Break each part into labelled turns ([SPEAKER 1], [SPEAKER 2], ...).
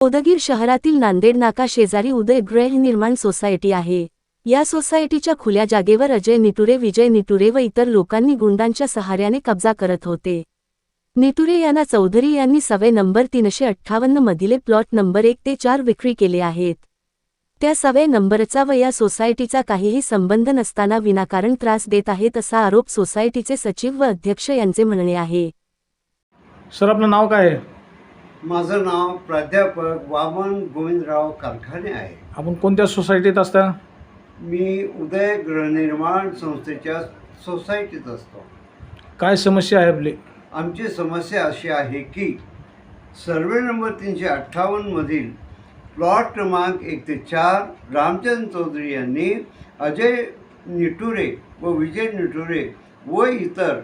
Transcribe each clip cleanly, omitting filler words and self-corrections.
[SPEAKER 1] उदगीर शहरातील नांदेड नाका शेजारी उदय गृहनिर्माण सोसायटी आहे। या सोसायटीच्या खुल्या जागेवर अजय निटुरे, विजय निटुरे व इतर लोकांनी गुंडांच्या सहाऱ्याने कब्जा करत होते। निटुरे यांना चौधरी यांनी सवे नंबर 358 मधील प्लॉट नंबर 1 ते 4 विक्री केले आहेत। त्या सवे नंबरचा व या सोसायटीचा काहीही संबंध नसताना विनाकारण त्रास देत आहेत असा आरोप सोसायटीचे सचिव व अध्यक्ष यांचे म्हणणे आहे।
[SPEAKER 2] सर, आपलं नाव काय आहे?
[SPEAKER 3] माझं नाव प्राध्यापक वामन गोविंदराव कारखाने आहे।
[SPEAKER 2] आपण कोणत्या सोसायटीत असता?
[SPEAKER 3] मी उदय गृहनिर्माण संस्थेच्या सोसायटीत असतो।
[SPEAKER 2] काय समस्या आहे आपली?
[SPEAKER 3] आमची समस्या अशी आहे की सर्वे नंबर 358 मधील प्लॉट क्रमांक 1 ते 4 रामचंद्र चौधरी यांनी अजय निटुरे व विजय निटुरे व इतर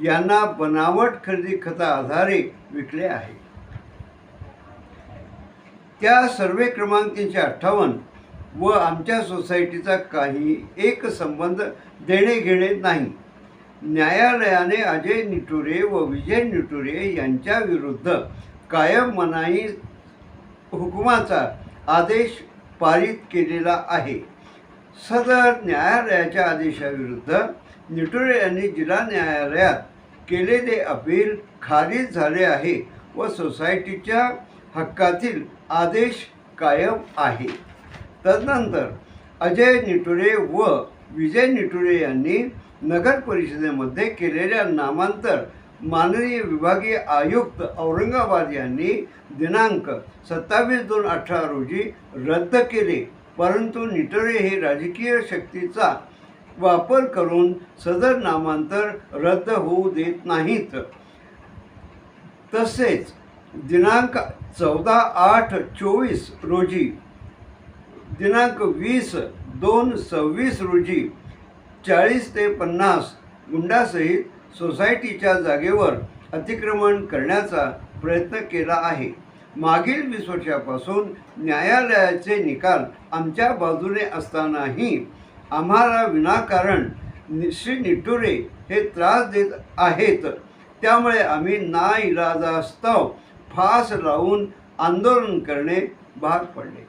[SPEAKER 3] यांना बनावट खरेदी खता आधारे विकले आहे। त्या सर्वे क्रमांक 358 व आमच्या सोसायटीचा काही एक संबंध देणे घेणे नाही। न्यायालयाने अजय निटुरे व विजय निटुरे यांच्या विरुद्ध कायम मनाई हुकुमाचा आदेश पारित केलेला आहे। सदर न्यायालयाच्या आदेशाविरुद्ध निटुरे यांनी जिल्हा न्यायालयात केलेले अपील खारिज झाले आहे व सोसायटीच्या हक्कातील आदेश कायम आहे। तदनंतर अजय निटुरे व विजय निटुरे यांनी नगर परिषदेमध्ये केलेल्या नामांतर माननीय विभागीय आयुक्त औरंगाबाद यांनी दिनांक 27/2/18 रोजी रद्द केले, परंतु निटुरे हे राजकीय शक्तीचा वापर करून सदर नामांतर रद्द होऊ देत नाहीत। तसेच दिनांक 14/8/24 रोजी दिनांक 20/2/26 रोजी 40 ते 50 गुंडासहित सोसायटीच्या जागेवर अतिक्रमण करण्याचा प्रयत्न केला आहे। मागील 20 वर्षापासून न्यायालयाचे निकाल आमच्या बाजूने असतानाही आम्हाला विनाकारण श्री निटुरे हे त्रास देत आहेत। त्यामुळे आम्ही नाइलाजास्तव फास लावून आंदोलन करणे भाग पडले।